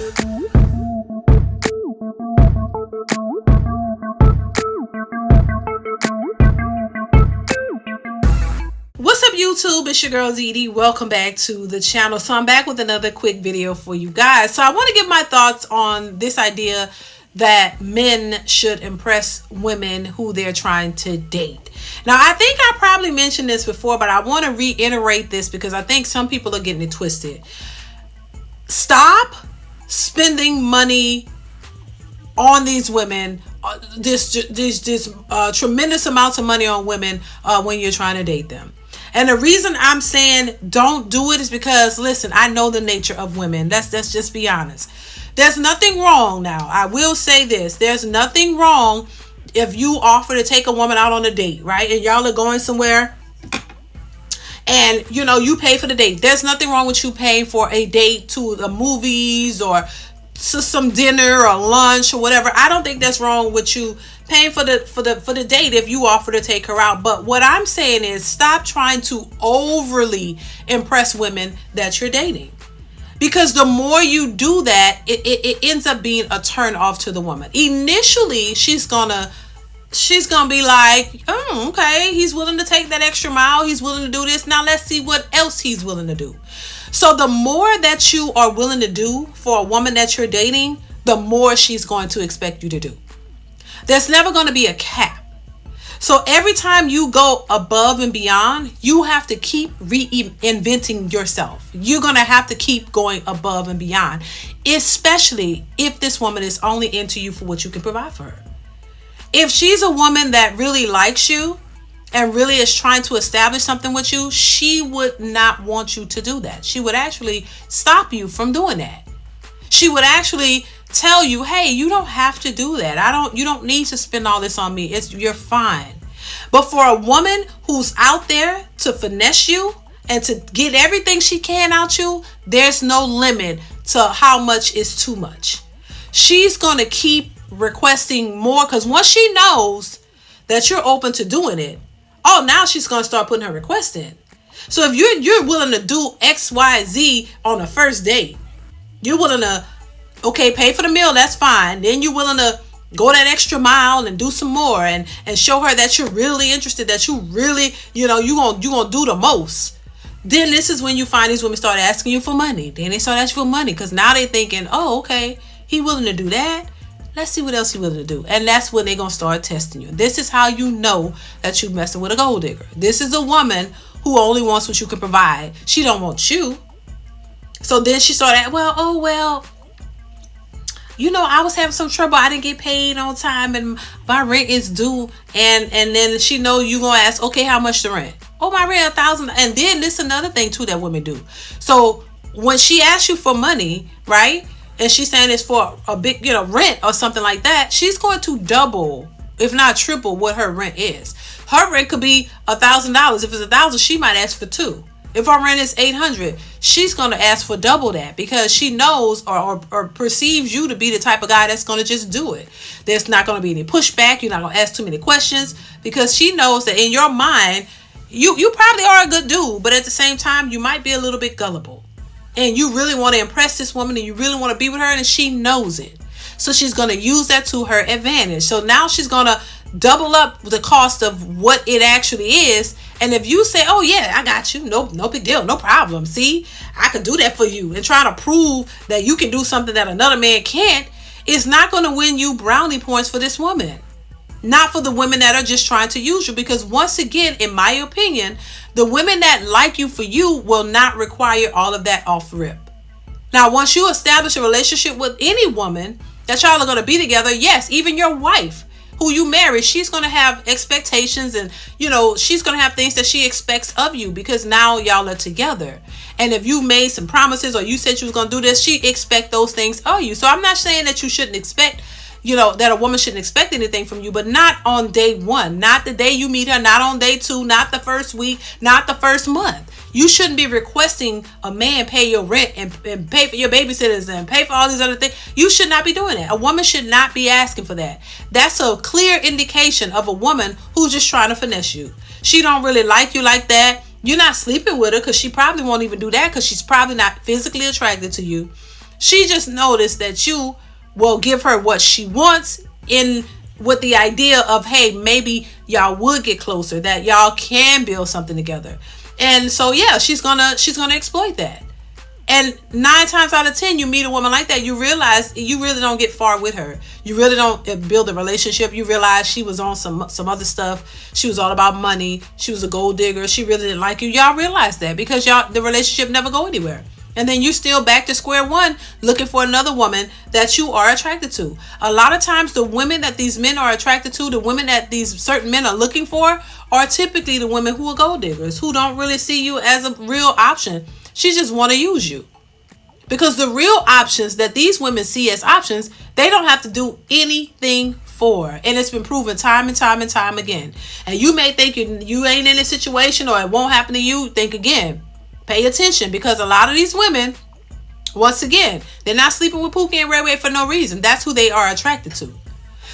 What's up, YouTube? It's your girl DeeDee. Welcome back to the channel. So I'm back with another quick video for you guys. So I want to give my thoughts on this idea that men should impress women who they're trying to date. Now, I think I probably mentioned this before, but I want to reiterate this because I think some people are getting it twisted. Stop spending money on these women, this tremendous amounts of money on women when you're trying to date them. And the reason I'm saying don't do it is because, listen, I know the nature of women. Let's just be honest. There's nothing wrong now. I will say this. There's nothing wrong if you offer to take a woman out on a date, right? And y'all are going somewhere and, you know, you pay for the date. There's nothing wrong with you paying for a date to the movies or to some dinner or lunch or whatever. I don't think that's wrong with you paying for the date if you offer to take her out. But what I'm saying is stop trying to overly impress women that you're dating, because the more you do that, it ends up being a turn off to the woman. Initially, she's gonna be like, oh, okay, he's willing to take that extra mile, he's willing to do this, now let's see what else he's willing to do. So the more that you are willing to do for a woman that you're dating, the more she's going to expect you to do. There's never going to be a cap. So every time you go above and beyond, you have to keep reinventing yourself. You're going to have to keep going above and beyond, especially if this woman is only into you for what you can provide for her. If she's a woman that really likes you and really is trying to establish something with you, she would not want you to do that. She would actually stop you from doing that. She would actually tell you, hey, you don't have to do that. You don't need to spend all this on me. You're fine. But for a woman who's out there to finesse you and to get everything she can out you, there's no limit to how much is too much. She's going to keep requesting more, because once she knows that you're open to doing it, oh, now she's going to start putting her request in. So if you're willing to do X, Y, Z on a first date, you're willing to, okay, pay for the meal, that's fine. Then you're willing to go that extra mile and do some more and show her that you're really interested, that you really, you know, you're gonna do the most. Then this is when you find these women start asking you for money. Then they start asking for money because now they're thinking, oh, okay, he willing to do that. Let's see what else he willing to do. And that's when they're going to start testing you. This is how you know that you're messing with a gold digger. This is a woman who only wants what you can provide. She don't want you. So then she started, well, you know, I was having some trouble. I didn't get paid on time and my rent is due. And then she know you going to ask, okay, how much the rent? Oh, my rent, $1,000. And then this is another thing too that women do. So when she asks you for money, right? And she's saying it's for a big, you know, rent or something like that, she's going to double, if not triple, what her rent is. Her rent could be $1,000. If it's $1,000, she might ask for $2,000. If her rent is $800, she's going to ask for double that because she knows or perceives you to be the type of guy that's going to just do it. There's not going to be any pushback. You're not going to ask too many questions because she knows that in your mind, you probably are a good dude, but at the same time, you might be a little bit gullible. And you really want to impress this woman and you really want to be with her, and she knows it. So she's going to use that to her advantage. So now she's going to double up the cost of what it actually is. And if you say, oh yeah, I got you, no big deal, no problem. See, I can do that for you, and trying to prove that you can do something that another man can't, it's not going to win you brownie points for this woman. Not for the women that are just trying to use you, because once again, in my opinion, the women that like you for you will not require all of that off rip. Now, once you establish a relationship with any woman that y'all are going to be together, yes, even your wife who you marry, she's going to have expectations, and, you know, she's going to have things that she expects of you because now y'all are together. And if you made some promises or you said you was going to do this, she expect those things of you. So I'm not saying that you shouldn't expect, you know, that a woman shouldn't expect anything from you, but not on day one, not the day you meet her, not on day two, not the first week, not the first month. You shouldn't be requesting a man pay your rent and pay for your babysitters and pay for all these other things. You should not be doing that. A woman should not be asking for that. That's a clear indication of a woman who's just trying to finesse you. She don't really like you like that. You're not sleeping with her because she probably won't even do that because she's probably not physically attracted to you. She just noticed that you will give her what she wants in with the idea of, hey, maybe y'all would get closer, that y'all can build something together. And so yeah, she's gonna exploit that. And 9 times out of 10, you meet a woman like that, you realize you really don't get far with her. You really don't build a relationship. You realize she was on some other stuff. She was all about money. She was a gold digger. She really didn't like you. Y'all realize that because the relationship never go anywhere. And then you still back to square one looking for another woman that you are attracted to. A lot of times the women that these men are attracted to, the women that these certain men are looking for, are typically the women who are gold diggers, who don't really see you as a real option. She just want to use you. Because the real options that these women see as options, they don't have to do anything for. And it's been proven time and time and time again. And you may think you ain't in a situation or it won't happen to you. Think again. Pay attention, because a lot of these women, once again, they're not sleeping with Pookie and Ray Ray for no reason. That's who they are attracted to.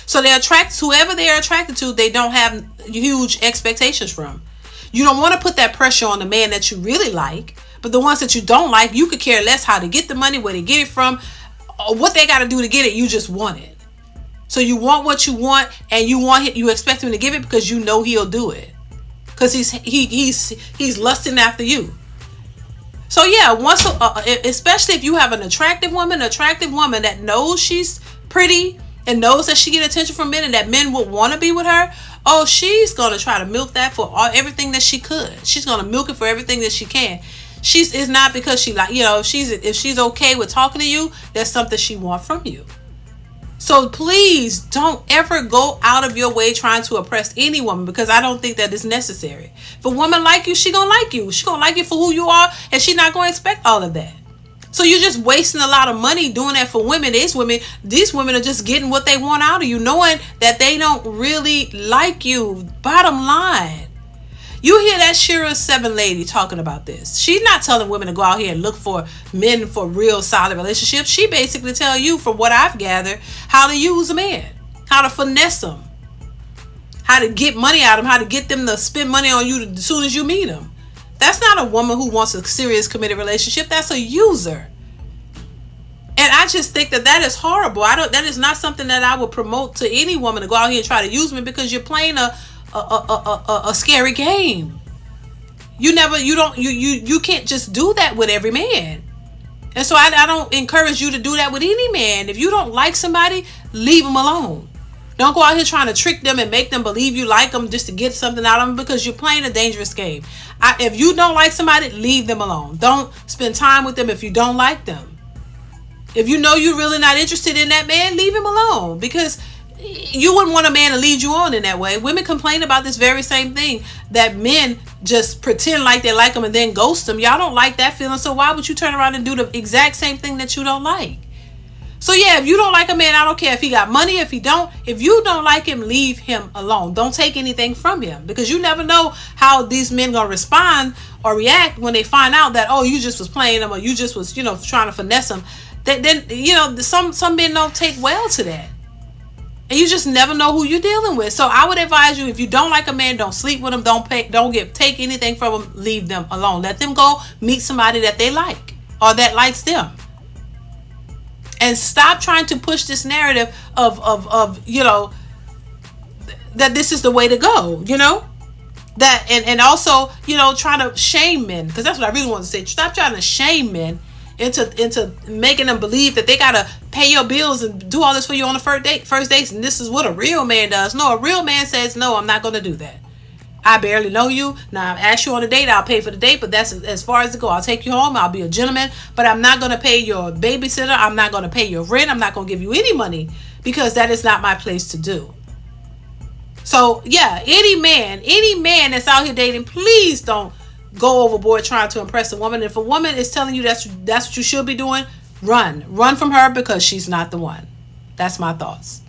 So they're attracted to whoever they are attracted to. They don't have huge expectations from. You don't want to put that pressure on the man that you really like. But the ones that you don't like, you could care less how to get the money, where they get it from, or what they got to do to get it. You just want it. So you want what you want, and you expect him to give it because you know he'll do it, because he's lusting after you. So yeah, especially if you have an attractive woman that knows she's pretty and knows that she get attention from men and that men would want to be with her. Oh, she's gonna try to milk that for everything that she could. She's gonna milk it for everything that she can. It's not because she if she's okay with talking to you, that's something she wants from you. So please don't ever go out of your way trying to oppress any woman, because I don't think that is necessary. If a woman like you, she gonna like you. She gonna like you for who you are, and she not gonna expect all of that. So you're just wasting a lot of money doing that for women. These women are just getting what they want out of you, knowing that they don't really like you. Bottom line. You hear that Shira 7 lady talking about this. She's not telling women to go out here and look for men for real solid relationships. She basically tell you, from what I've gathered, how to use a man, how to finesse them, how to get money out of them, how to get them to spend money on you as soon as you meet them. That's not a woman who wants a serious committed relationship. That's a user. And I just think that is horrible. That is not something that I would promote to any woman, to go out here and try to use me, because you're playing a scary game. You can't just do that with every man. And so I don't encourage you to do that with any man. If you don't like somebody, leave them alone. Don't go out here trying to trick them and make them believe you like them just to get something out of them, because you're playing a dangerous game. If you don't like somebody, leave them alone. Don't spend time with them if you don't like them. If you know you're really not interested in that man, leave him alone, because you wouldn't want a man to lead you on in that way. Women complain about this very same thing, that men just pretend like they like them and then ghost them. Y'all don't like that feeling, so why would you turn around and do the exact same thing that you don't like? So yeah, if you don't like a man, I don't care if he got money, if you don't like him, leave him alone. Don't take anything from him, because you never know how these men gonna respond or react when they find out that, oh, you just was playing them, or you just was, trying to finesse them. Then some men don't take well to that. And you just never know who you're dealing with. So I would advise you, if you don't like a man, don't sleep with him. Take anything from him. Leave them alone. Let them go meet somebody that they like, or that likes them. And stop trying to push this narrative of that this is the way to go. That and also trying to shame men, because that's what I really want to say. Stop trying to shame men into making them believe that they gotta pay your bills and do all this for you on the first dates, and this is what a real man does. No, a real man says, no, I'm not gonna do that. I barely know you. Now, I've asked you on a date, I'll pay for the date, but that's as far as it go. I'll take you home, I'll be a gentleman, but I'm not gonna pay your babysitter, I'm not gonna pay your rent, I'm not gonna give you any money, because that is not my place to do. So yeah, any man that's out here dating, please don't go overboard trying to impress a woman. If a woman is telling you that's what you should be doing, run from her, because she's not the one. That's my thoughts.